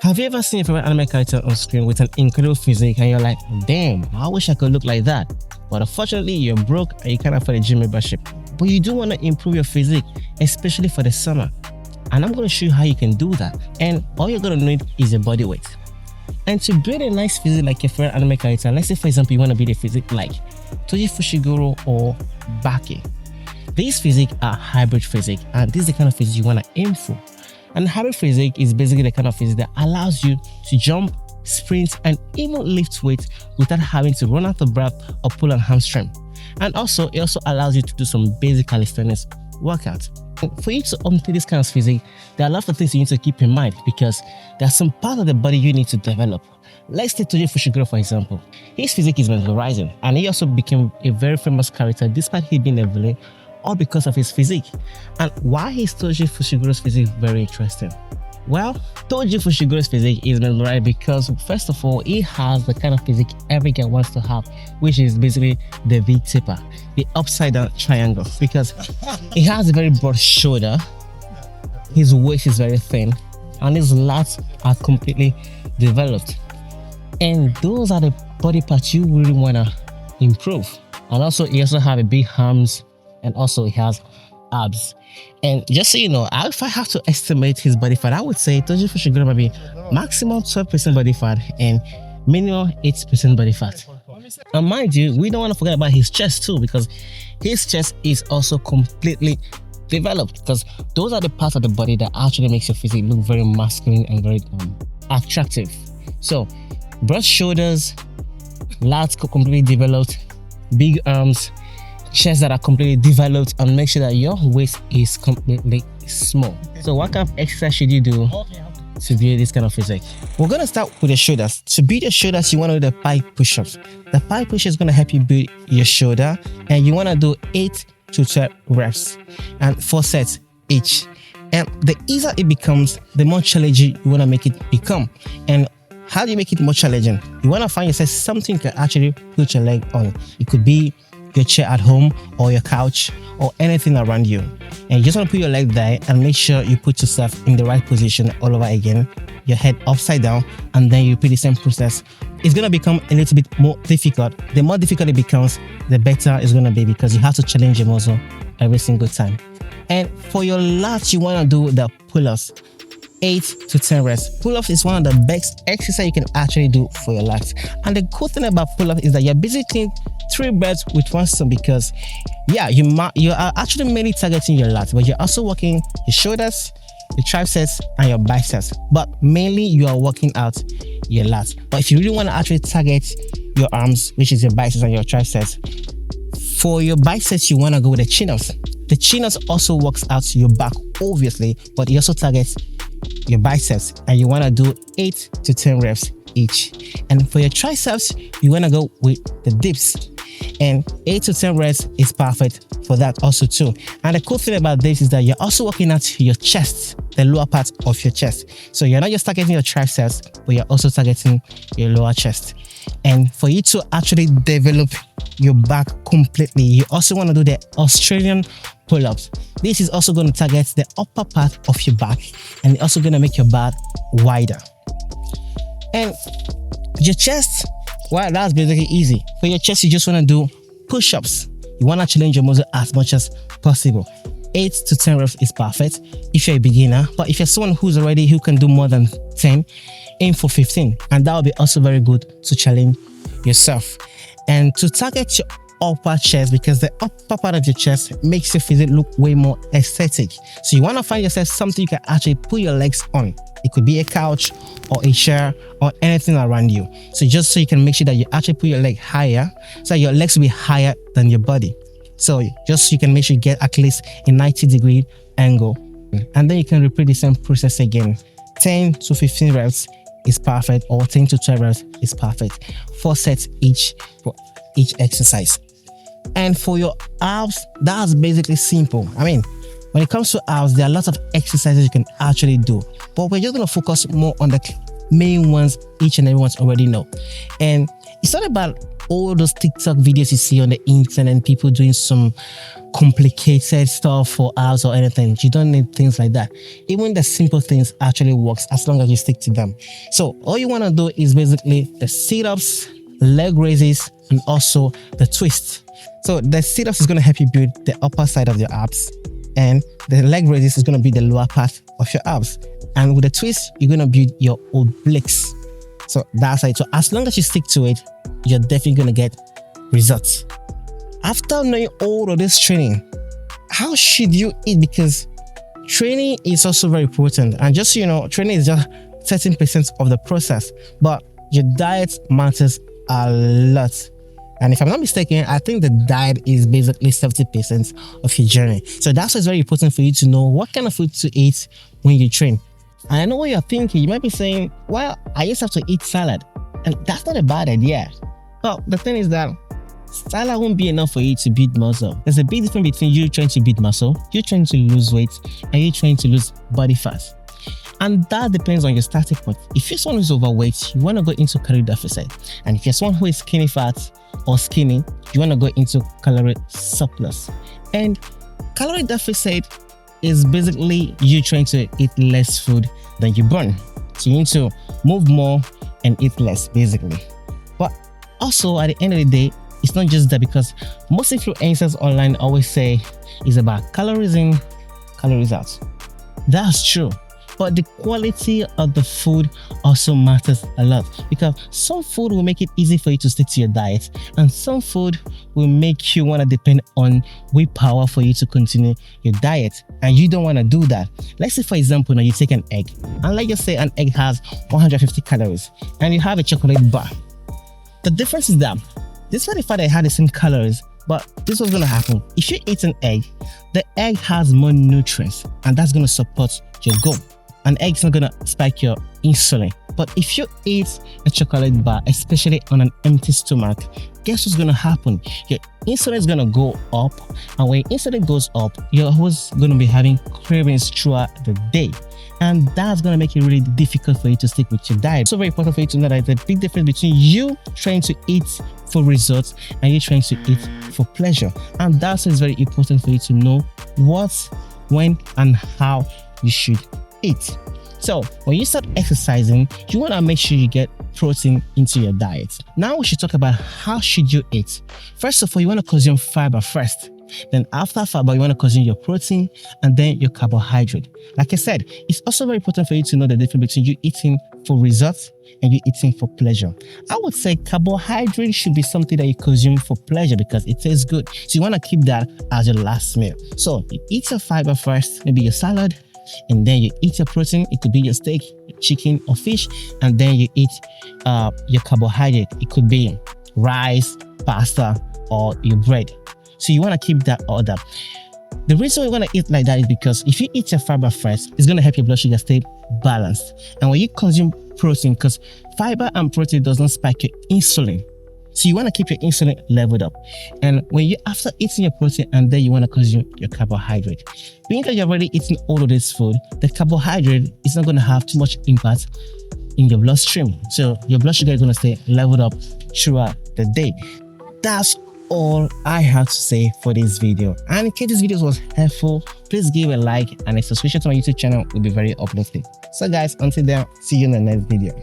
Have you ever seen your favorite anime character on screen with an incredible physique and you're like, damn, I wish I could look like that. But unfortunately, you're broke and you can't afford a gym membership. But you do want to improve your physique, especially for the summer. And I'm going to show you how you can do that. And all you're going to need is a body weight. And to build a nice physique like your favorite anime character, let's say for example, you want to build a physique like Toji Fushiguro or Baki. These physique are hybrid physique, and this is the kind of physique you want to aim for. And hybrid physique is basically the kind of physique that allows you to jump, sprint, and even lift weights without having to run out of breath or pull on hamstring. And also, it also allows you to do some basic calisthenics workouts. For you to complete this kind of physique, there are lots of things you need to keep in mind because there are some parts of the body you need to develop. Let's take Toji Fushiguro for example. His physique is mesmerizing, and he also became a very famous character despite he being a villain, all because of his physique. And why is Toji Fushiguro's physique very interesting? Well, Toji Fushiguro's physique is mesmerizing because first of all, he has the kind of physique every guy wants to have, which is basically the V-taper, the upside down triangle, because he has a very broad shoulder, his waist is very thin, and his lats are completely developed. And those are the body parts you really want to improve. And also, he also have a big arms, and also he has abs. And just so you know, if I have to estimate his body fat, I would say Toji Fushiguro might be maximum 12% body fat and minimum 8% body fat. And mind you, we don't want to forget about his chest too, because his chest is also completely developed, because those are the parts of the body that actually makes your physique look very masculine and very attractive. So broad shoulders, lats completely developed, big arms, chest that are completely developed, and make sure that your waist is completely small. So what kind of exercise should you do to build this kind of physique? We're going to start with the shoulders. To build your shoulders, you want to do the pie push-ups. The pie push is going to help you build your shoulder, and you want to do 8 to 12 reps and 4 sets each. And the easier it becomes, the more challenging you want to make it become. And how do you make it more challenging? You want to find yourself something you can actually put your leg on. It could be your chair at home or your couch or anything around you, and you just want to put your leg there and make sure you put yourself in the right position all over again, your head upside down, and then you repeat the same process. It's going to become a little bit more difficult. The more difficult it becomes, the better it's going to be, because you have to challenge your muscle every single time. And for your lats, you want to do the pull-ups, 8 to 10 reps. Pull-ups is one of the best exercise you can actually do for your lats. And the cool thing about pull-ups is that you're basically 3 birds with one stone, because you are actually mainly targeting your lats, but you're also working your shoulders, your triceps, and your biceps. But mainly you are working out your lats. But if you really want to actually target your arms, which is your biceps and your triceps, for your biceps you want to go with the chin-ups. The chin-ups also works out your back, obviously, but it also targets your biceps, and you want to do 8 to 10 reps each. And for your triceps, you want to go with the dips, and 8 to 10 reps is perfect for that also too. And the cool thing about this is that you're also working out your chest, the lower part of your chest. So you're not just targeting your triceps, but you're also targeting your lower chest. And for you to actually develop your back completely, you also want to do the Australian pull-ups. This is also going to target the upper part of your back, and it's also going to make your back wider. And your chest, well, that's basically easy. For your chest, you just want to do push-ups. You want to challenge your muscle as much as possible. 8 to 10 reps is perfect if you're a beginner, but if you're someone who can do more than 10, aim for 15, and that will be also very good to challenge yourself. And to target your upper chest, because the upper part of your chest makes your physique look way more aesthetic. So you want to find yourself something you can actually put your legs on. It could be a couch or a chair or anything around you. So just so you can make sure that you actually put your leg higher, so your legs will be higher than your body. So just so you can make sure you get at least a 90-degree angle. And then you can repeat the same process again. 10 to 15 reps is perfect, or 10 to 12 reps is perfect. 4 sets each for each exercise. And for your abs, that's basically simple. I mean, when it comes to abs, there are lots of exercises you can actually do, but we're just going to focus more on the main ones each and everyone's already know. And it's not about all those TikTok videos you see on the internet, people doing some complicated stuff for abs or anything. You don't need things like that. Even the simple things actually works as long as you stick to them. So all you want to do is basically the sit-ups, leg raises, and also the twists. So the sit-ups is going to help you build the upper side of your abs, and the leg raises is going to be the lower part of your abs. And with the twist, you're going to build your obliques. So that's it. So as long as you stick to it, you're definitely going to get results. After knowing all of this training, how should you eat? Because training is also very important. And just so you know, training is just 13% of the process, but your diet matters a lot. And if I'm not mistaken, I think the diet is basically 70% of your journey. So that's why it's very important for you to know what kind of food to eat when you train. And I know what you're thinking. You might be saying, well, I just have to eat salad. And that's not a bad idea. Well, the thing is that salad won't be enough for you to build muscle. There's a big difference between you trying to build muscle, you trying to lose weight, and you trying to lose body fat. And that depends on your starting point. If you're someone who's overweight, you want to go into calorie deficit. And if you're someone who is skinny fat or skinny, you want to go into calorie surplus. And calorie deficit is basically you trying to eat less food than you burn. So you need to move more and eat less, basically. But also at the end of the day, it's not just that, because most influencers online always say it's about calories in, calories out. That's true. But the quality of the food also matters a lot, because some food will make it easy for you to stick to your diet, and some food will make you want to depend on willpower for you to continue your diet, and you don't want to do that. Let's say, for example, now you take an egg, and let's just say an egg has 150 calories, and you have a chocolate bar. The difference is that, despite the fact that it had the same calories, but this was going to happen. If you eat an egg, the egg has more nutrients, and that's going to support your goal. An egg's not gonna spike your insulin. But if you eat a chocolate bar, especially on an empty stomach, guess what's gonna happen? Your insulin is gonna go up, and when insulin goes up, you're always gonna be having cravings throughout the day. And that's gonna make it really difficult for you to stick with your diet. So very important for you to know that there's a big difference between you trying to eat for results and you trying to eat for pleasure. And that's why it's very important for you to know what, when, and how you should eat. So when you start exercising, you want to make sure you get protein into your diet. Now we should talk about how should you eat. First of all, you want to consume fiber first. Then after fiber, you want to consume your protein and then your carbohydrate. Like I said, it's also very important for you to know the difference between you eating for results and you eating for pleasure. I would say carbohydrate should be something that you consume for pleasure because it tastes good. So you want to keep that as your last meal. So you eat your fiber first, maybe your salad, and then you eat your protein. It could be your steak, chicken, or fish, and then you eat your carbohydrate. It could be rice, pasta, or your bread. So you want to keep that order. The reason you want to eat like that is because if you eat your fiber first, it's going to help your blood sugar stay balanced. And when you consume protein, because fiber and protein does not spike your insulin, so you want to keep your insulin leveled up. And when you, after eating your protein, and then you want to consume your carbohydrate, being that you're already eating all of this food, the carbohydrate is not going to have too much impact in your bloodstream. So your blood sugar is going to stay leveled up throughout the day. That's all I have to say for this video. And in case this video was helpful, please give a like, and a subscription to my YouTube channel will be very uplifting. So guys, until then, see you in the next video.